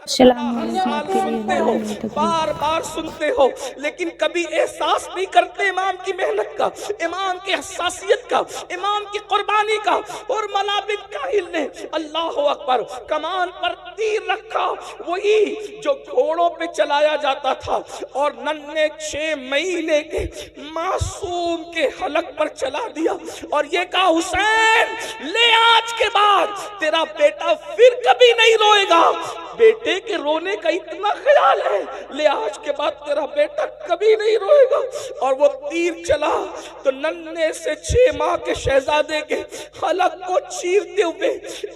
मालूम सुनते हो, बार बार सुनते हो, लेकिन कभी एहसास नहीं करते इमाम की मेहनत का, इमाम की हसासियत का, इमाम की कुर्बानी का। और मला बिन काहिल ने अल्लाह अकबर कमान पर तीर रखा, वही जो घोड़ों पे चलाया जाता था, और नन्हे 6 महीने के मासूम के हलक पर चला दिया और ये कहा, हुसैन ले, आज के बाद तेरा बेटा फिर कभी नहीं रोएगा। बेटे के रोने का इतना ख्याल है, ले आज के बाद तेरा बेटा कभी नहीं रोएगा। और वो तीर चला तो नन्हे से 6 माह के शहजादे के हलक को चीरते हुए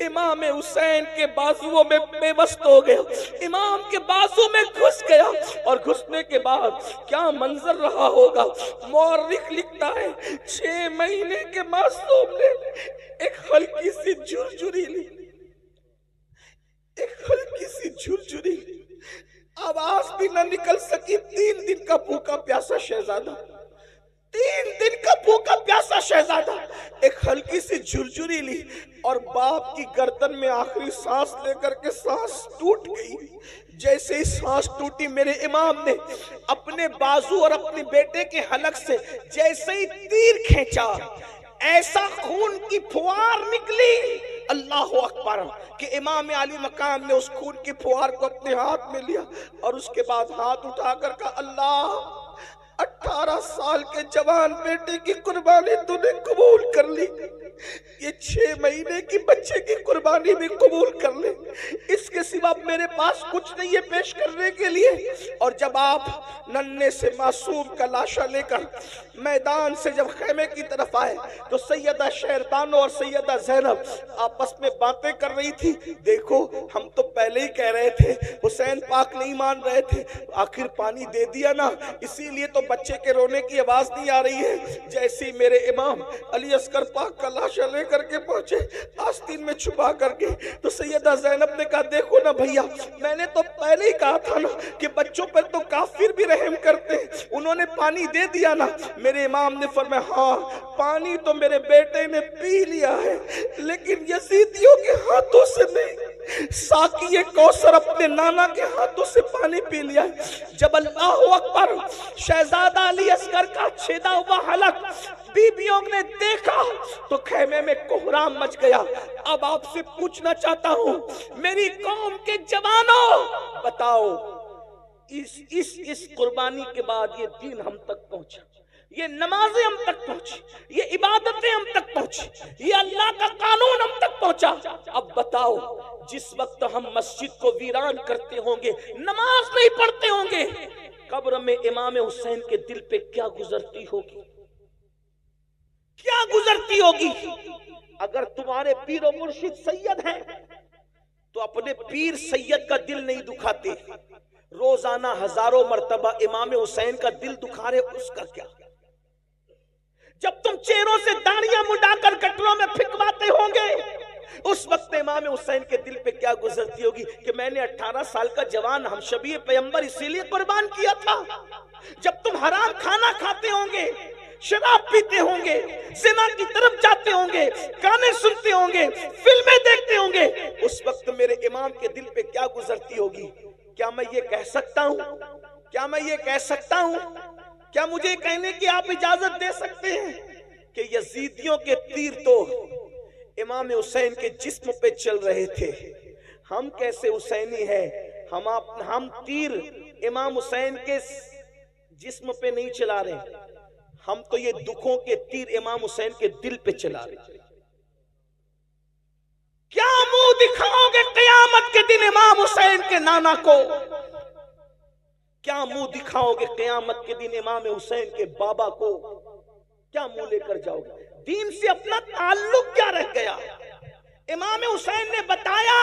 इमाम हुसैन के बाजुओं में बेबस हो गया, इमाम के बाजू में घुस गया। और घुसने के बाद क्या मंजर रहा होगा, मौरिख लिखता है 6 महीने के मासूम ने एक हल्की सी झुरझुरी ली, एक हल्की सी झुरझुरी, आवाज भी ना निकल सकी। 3 दिन का भूखा प्यासा शहजादा, 3 दिन का भूखा प्यासा शहजादा एक हल्की सी झुरझुरी ली और बाप की गर्दन में आखिरी सांस लेकर के सांस टूट गई। जैसे ही सांस टूटी, मेरे इमाम ने अपने बाजू और अपने बेटे के हलक से जैसे ही तीर खींचा, ऐसा खून की फुहार निकली, अल्लाह अकबर, कि इमाम आली मकाम ने उस खून की फुहार को अपने हाथ में लिया और उसके बाद हाथ उठाकर कहा, अल्लाह 18 साल के जवान बेटे की कुर्बानी तूने कबूल कर ली, ये 6 महीने की बच्चे की कुर्बानी भी कबूल कर ले, इसके सिवा मेरे पास कुछ नहीं है पेश करने के लिए। और जब आप नन्हे से मासूम का लाशा लेकर मैदान से जब खेमे की तरफ आए तो सैयदा शेरबानो और सैयदा ज़ैनब आपस में बातें कर रही थी। देखो, हम तो पहले ही कह रहे थे, हुसैन पाक नहीं मान रहे थे, आखिर पानी दे दिया ना, इसीलिए तो बच्चे के रोने की आवाज नहीं आ रही है। जैसे ही मेरे इमाम अली अस्कर पाक का लाशा लेकर के पहुंचे आस्तीन में छुपा करके, तो सैयदा ज़ैनब ने कहा, देखो ना भैया, मैंने तो पहले ही कहा था ना कि बच्चों पर तो काफिर भी रहम करते हैं, उन्होंने पानी दे दिया ना। मेरे इमाम ने फरमाया, हाँ पानी तो मेरे बेटे ने पी लिया है, लेकिन यजीदियों के हाथों से नहीं, साकी कौसर अपने नाना के हाथों से पानी पी लिया है। जब अल्लाह अकबर शहजादा अली असगर का छेदा हुआ हलक बीबियों ने देखा तो खेमे में कोहराम मच गया। अब आपसे पूछना चाहता हूं, मेरी कौम के जवानों, बताओ, इस कुर्बानी के बाद ये दीन हम तक पहुंचा, ये नमाजें हम तक पहुंची, ये इबादतें हम तक पहुंची, ये अल्लाह का कानून हम तक पहुंचा। अब बताओ, जिस वक्त हम मस्जिद को वीरान करते होंगे, नमाज नहीं पढ़ते होंगे, कब्र में इमाम हुसैन के दिल पे क्या गुजरती होगी, क्या गुजरती होगी। अगर तुम्हारे पीर और मुर्शिद सैयद हैं तो अपने पीर सैयद का दिल नहीं दुखाते, रोजाना हजारों मर्तबा इमाम हुसैन का दिल दुखा रहे, उसका क्या। जब तुम चेहरों से दाढ़ियां मुंडाकर गटरों में फिकवाते होंगे, उस वक्त इमाम हुसैन के दिल पे क्या गुजरती होगी कि मैंने 18 साल का जवान हम शबीर पैगंबर इसीलिए कुर्बान किया था। जब तुम हराम खाना खाते होंगे, शराब पीते होंगे, जिना की तरफ जाते होंगे, गाने सुनते होंगे, फिल्में देखते होंगे, उस वक्त मेरे इमाम के दिल पे क्या गुजरती होगी। क्या मैं ये कह सकता हूं, क्या मैं ये कह सकता हूं, क्या मुझे कहने की आप इजाजत दे सकते हैं कि यजीदियों के तीर तो इमाम हुसैन के जिस्म पे चल रहे थे, हम कैसे हुसैनी हैं, हम तीर इमाम हुसैन के जिस्म पे नहीं चला रहे, हम तो ये दुखों के तीर इमाम हुसैन के दिल पे चला रहे। क्या मुंह दिखाओगे क़यामत के दिन इमाम हुसैन के नाना को, क्या मुंह दिखाओगे क़यामत के दिन इमाम हुसैन के बाबा को, क्या मुंह लेकर जाओगे। दीन से अपना ताल्लुक क्या रह गया। इमाम हुसैन ने बताया,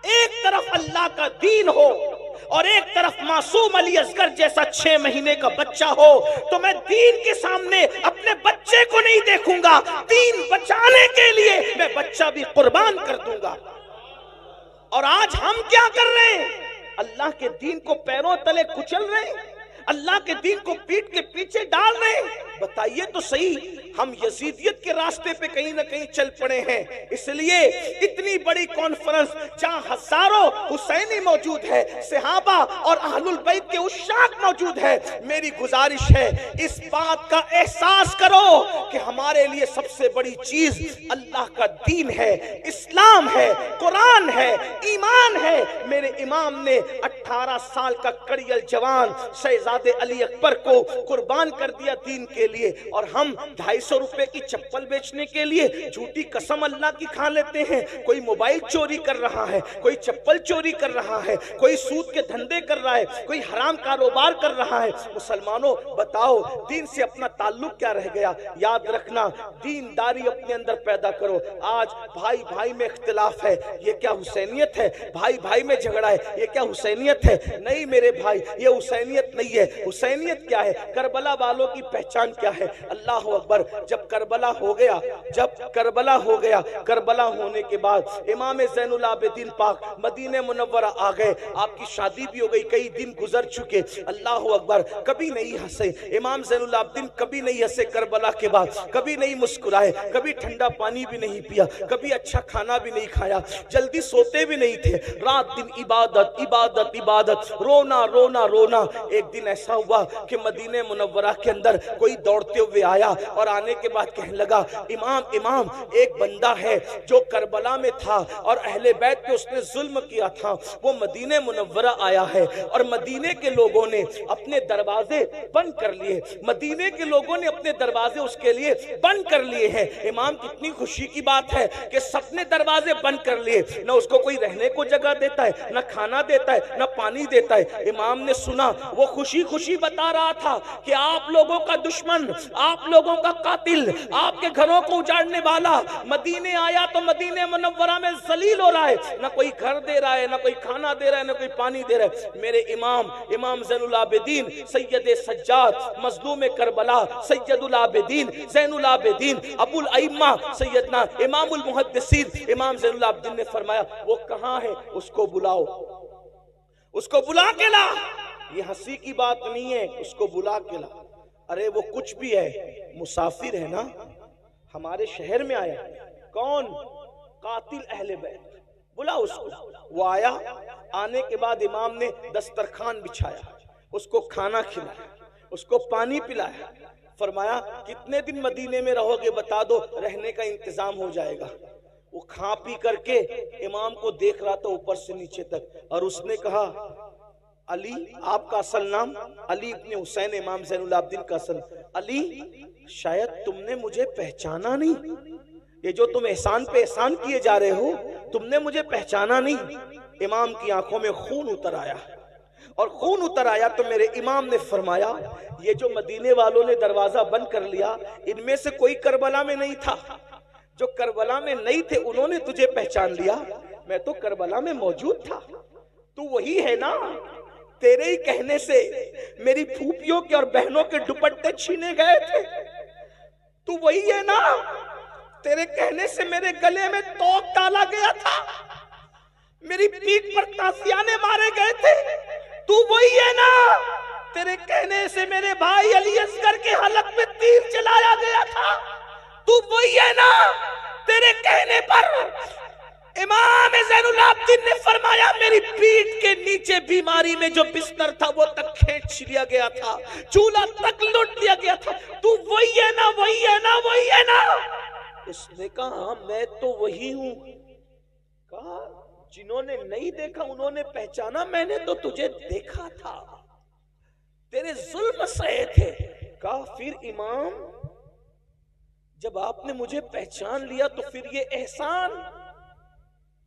एक तरफ अल्लाह का दीन हो और एक तरफ मासूम अली असगर जैसा 6 महीने का बच्चा हो, तो मैं दीन के सामने अपने बच्चे को नहीं देखूंगा, दीन बचाने के लिए मैं बच्चा भी कुर्बान कर दूंगा। और आज हम क्या कर रहे हैं, अल्लाह के दीन को पैरों तले कुचल रहे हैं, अल्लाह के दीन को पीठ के पीछे डाल रहे हैं। बताइए तो सही, हम यजीदियत के रास्ते पे कहीं ना कहीं चल पड़े हैं। इसलिए इतनी बड़ी कॉन्फ्रेंस जहां हजारों हुसैनी मौजूद है, सहाबा और अहलुल बैत के उशाक मौजूद है, मेरी गुजारिश है इस बात का एहसास करो कि हमारे लिए सबसे बड़ी चीज अल्लाह का दीन है, इस्लाम है, कुरान है, ईमान है। मेरे इमाम ने 18 साल का कड़ियल जवान शहजादे अली अकबर को कुर्बान कर दिया दीन के लिए, और हम 250 रुपए की चप्पल बेचने के लिए झूठी कसम अल्लाह की खा लेते हैं। कोई मोबाइल चोरी कर रहा है, कोई चप्पल चोरी कर रहा है, कोई सूद के धंधे कर रहा है, कोई हराम कारोबार कर रहा है। मुसलमानों बताओ दीन से अपना ताल्लुक क्या रह गया? याद रखना, दीनदारी अपने अंदर पैदा करो। आज भाई भाई में इख्तिलाफ है, ये क्या हुसैनियत है? भाई भाई में झगड़ा है, ये क्या हुसैनियत है? नहीं मेरे भाई, ये हुसैनियत नहीं है। हुसैनियत क्या है? करबला वालों की पहचान क्या है? अल्लाह अकबर। जब करबला हो गया, करबला होने के बाद इमाम ज़ैनुल आबिदीन पाक मदीने मुनव्वरा आ गए, आपकी शादी भी हो गई, कई दिन गुजर चुके। अल्लाह अकबर। कभी नहीं हंसे इमाम ज़ैनुल आबिदीन, कभी नहीं हंसे करबला के बाद, कभी नहीं मुस्कुराए, कभी ठंडा पानी भी नहीं पिया, कभी अच्छा खाना भी नहीं खाया, जल्दी सोते भी नहीं थे, रात दिन इबादत इबादत इबादत, रोना रोना रोना। एक दिन ऐसा हुआ कि मदीने मुनव्वरा के अंदर कोई दौड़ते हुए आया और आने के बाद कहने लगा, इमाम इमाम, एक बंदा है जो करबला में था और अहले बैत पे उसने जुल्म किया था, वो मदीने मुनव्वरा आया है और मदीने के लोगों ने अपने दरवाजे बंद कर लिए, मदीने के लोगों ने अपने दरवाजे उसके लिए बंद कर लिए हैं। इमाम, कितनी खुशी की बात है कि सबने दरवाजे बंद कर लिए, न उसको कोई रहने को जगह देता है, न खाना देता है, न पानी देता है। इमाम ने सुना, वो खुशी खुशी बता रहा था कि आप लोगों का दुश्मन, आप लोगों का कातिल, आपके घरों को उजाड़ने वाला मदीने आया तो मदीने मुनव्वरा में जलील हो रहा है, ना कोई घर दे रहा है, ना कोई खाना दे रहा है, ना कोई पानी दे रहा है। मेरे इमाम ज़ैनुल आबिदीन सैयद सज्जाद मज़लूम करबला सैयदुल आबिदीन ज़ैनुल आबिदीन अबुल अइम्मा सैयदना इमामुल मुहद्दिसीन इमाम ज़ैनुल आबिदीन ने फरमाया, वो कहाँ है? उसको बुलाओ, उसको बुला के ला। ये हंसी की बात नहीं है, उसको बुला के ला। अरे वो कुछ भी है, मुसाफिर है ना, हमारे शहर में आया। कौन? कातिल अहले बैत। बुला उसको। वो आया, आने के बाद इमाम ने दस्तरखान बिछाया, उसको खाना खिलाया, उसको पानी पिलाया, फरमाया कितने दिन मदीने में रहोगे बता दो, रहने का इंतजाम हो जाएगा। वो खा पी करके इमाम को देख रहा था ऊपर से नीचे तक, और उसने कहा, अली, आपका असल नाम? अली इब्ने हुसैन, इमाम ज़ैनुल आबिदीन का असल। अली, शायद तुमने मुझे पहचाना नहीं, ये जो तुम एहसान पे एहसान किए जा रहे हो, तुमने मुझे पहचाना नहीं। इमाम की आंखों में खून उतर आया, और खून उतर आया तो मेरे इमाम ने फरमाया, ये जो मदीने वालों ने दरवाजा बंद कर लिया, इनमें से कोई करबला में नहीं था। जो करबला में नहीं थे उन्होंने तुझे पहचान लिया, मैं तो करबला में मौजूद था। तू वही है ना? तेरे ही कहने से मेरी फूफियों के और बहनों के दुपट्टे छीने गए थे। तू वही है ना? तेरे कहने से मेरे गले में तोप डाला गया था, मेरी पीठ पर ताशियाने मारे गए थे। तू वही है ना? तेरे कहने से मेरे भाई अली असगर के हलक में तीर चलाया गया था। तू वही है ना? तेरे कहने पर इमाम ज़ैनुल आबिदीन ने फरमाया, मेरी पीठ के नीचे बीमारी में जो बिस्तर था वो तक खींच लिया गया था, चूल्हा तक लूट लिया गया था। तू वही है ना? वही है ना? वही है ना? उसने कहा, मैं तो वही हूं। कहा, जिन्होंने नहीं देखा उन्होंने पहचाना, मैंने तो तुझे देखा था, तेरे जुल्म सहे थे। कहा, फिर इमाम, जब आपने मुझे पहचान लिया तो फिर ये एहसान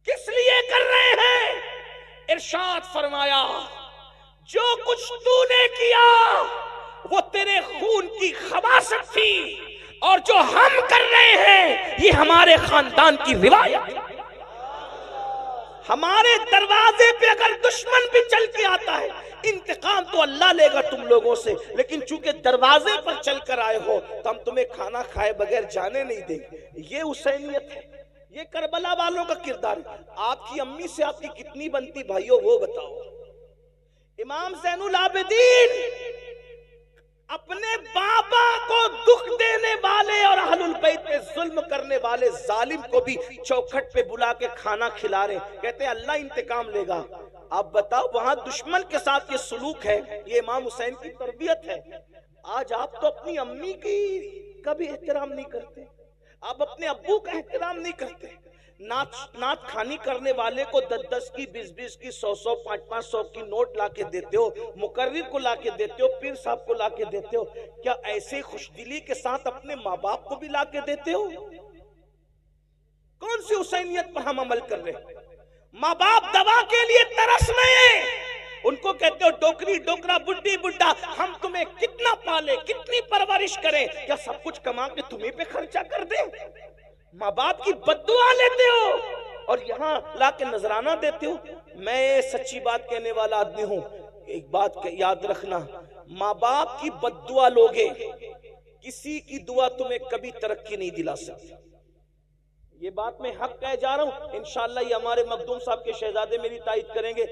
किस लिए कर रहे हैं? इरशाद फरमाया, जो कुछ तूने किया वो तेरे खून की खबासत थी, और जो हम कर रहे हैं ये हमारे खानदान की रिवायत। हमारे दरवाजे पे अगर दुश्मन भी चल के आता है, इंतकाम तो अल्लाह लेगा तुम लोगों से, लेकिन चूंकि दरवाजे पर चल कर आए हो तो हम तुम्हें खाना खाए बगैर जाने नहीं देंगे। ये हुसैनियत है, ये करबला वालों का किरदार है। आपकी अम्मी से आपकी कितनी बनती भाइयों, वो बताओ। इमाम ज़ैनुल आबिदीन अपने बाबा को दुख देने वाले और अहलुल बैत पे जुल्म करने वाले जालिम को भी चौखट पे बुला के खाना खिला रहे, कहते हैं अल्लाह इंतकाम लेगा। आप बताओ, वहां दुश्मन के साथ ये सलूक है, ये इमाम हुसैन की तरबियत है। आज आप तो अपनी अम्मी की कभी एहतराम नहीं करते, आप अपने अब्बू का एहतराम नहीं करते। नाच खानी करने वाले को 10-10 की, 20-20 की, 100-100, 500-500 की नोट लाके देते हो, मुकर्रिर को लाके देते हो, पीर साहब को लाके देते हो। क्या ऐसे खुशदिली के साथ अपने माँ बाप को भी लाके देते हो? कौन सी हुसैनियत पर हम अमल कर रहे हैं? माँ बाप दवा के लिए तरस रहे हैं, उनको कहते हो डोकरी डोकरा, बुड्ढी बुड्ढा, हम तुम्हें कितना पाले, कितनी परवरिश करें, क्या सब कुछ कमा के तुम्हें पे खर्चा कर दे? माँ बाप की बद्दुआ लेते हो और यहाँ लाके नजराना देते हो। मैं सच्ची बात कहने वाला आदमी हूँ, एक बात याद रखना, माँ बाप की बद्दुआ लोगे, किसी की दुआ तुम्हें कभी तरक्की नहीं दिला सकती। ये बात मैं हक कह जा रहा हूँ, इंशाअल्लाह ये हमारे मखदूम साहब के शहजादे मेरी तायद करेंगे।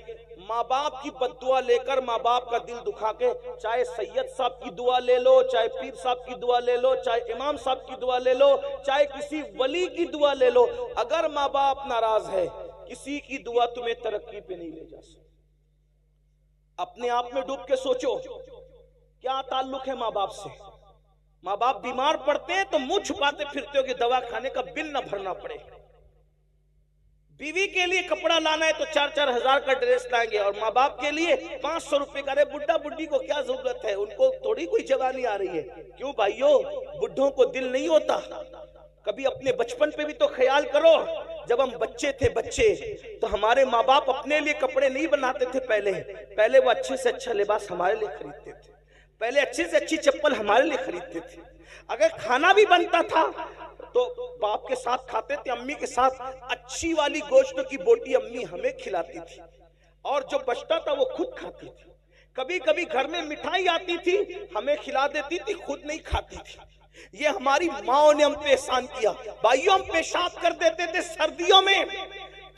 माँ बाप की बद्दुआ लेकर, माँ बाप का दिल दुखा के, चाहे सैयद साहब की दुआ ले लो, चाहे पीर साहब की दुआ ले लो, चाहे इमाम साहब की दुआ ले लो, चाहे किसी वली की दुआ ले लो, अगर माँ बाप नाराज है, किसी की दुआ तुम्हें तरक्की पे नहीं ले जा सकती। अपने आप में डूब के सोचो, क्या ताल्लुक है माँ बाप से? माँ बाप बीमार पड़ते हैं तो मुंह छुपाते फिरते हो कि दवा खाने का बिल ना भरना पड़े। बीवी के लिए कपड़ा लाना है तो 4-4 हजार का ड्रेस लाएंगे, और माँ बाप के लिए 500 रुपए का। अरे बुड्ढा बुड्ढी को क्या जरूरत है, उनको थोड़ी कोई जवानी आ रही है। क्यों भाइयों, बुड्ढों को दिल नहीं होता? कभी अपने बचपन पे भी तो ख्याल करो, जब हम बच्चे थे, बच्चे तो हमारे माँ बाप अपने लिए कपड़े नहीं बनाते थे। पहले वो अच्छे से अच्छा लिबास हमारे लिए खरीदते थे, पहले अच्छी से अच्छी चप्पल हमारे लिए खरीदते थे। अगर खाना भी बनता था तो बाप के साथ खाते थे, अम्मी के साथ अच्छी वाली गोश्त की बोटी अम्मी हमें खिलाती थी, और जो बचता था वो खुद खाती थी। कभी कभी घर में मिठाई आती थी, हमें खिला देती थी, खुद नहीं खाती थी। ये हमारी माओ ने हम पे एहसान किया। भाइयों, हम पेशाब कर देते थे सर्दियों में,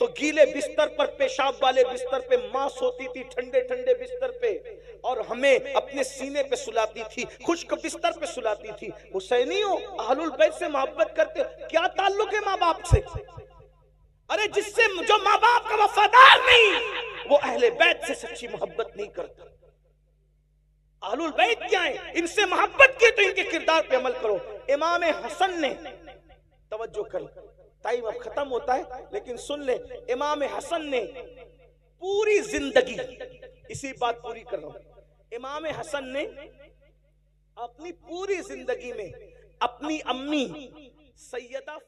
तो गीले बिस्तर पर, पेशाब वाले बिस्तर पे मां सोती थी, ठंडे ठंडे बिस्तर पे, और हमें अपने सीने पे सुलाती थी, खुश्क बिस्तर पे सुलाती थी। हुसैनियों, अहलुल बैत से मोहब्बत करते हो, क्या ताल्लुक है माँ बाप से? अरे जिससे, जो माँ बाप का वफादार नहीं, वो अहले बैत से सच्ची मोहब्बत नहीं करता। अहलुल बैत क्या है? इनसे मोहब्बत की तो इनके किरदार पे अमल करो। इमाम हसन ने, तवज्जो करो, टाइम अब खत्म होता है लेकिन सुन ले, इमाम हसन ने पूरी जिंदगी, इसी बात पूरी कर रहा हूं, इमाम हसन ने अपनी पूरी जिंदगी में अपनी अम्मी सैयदा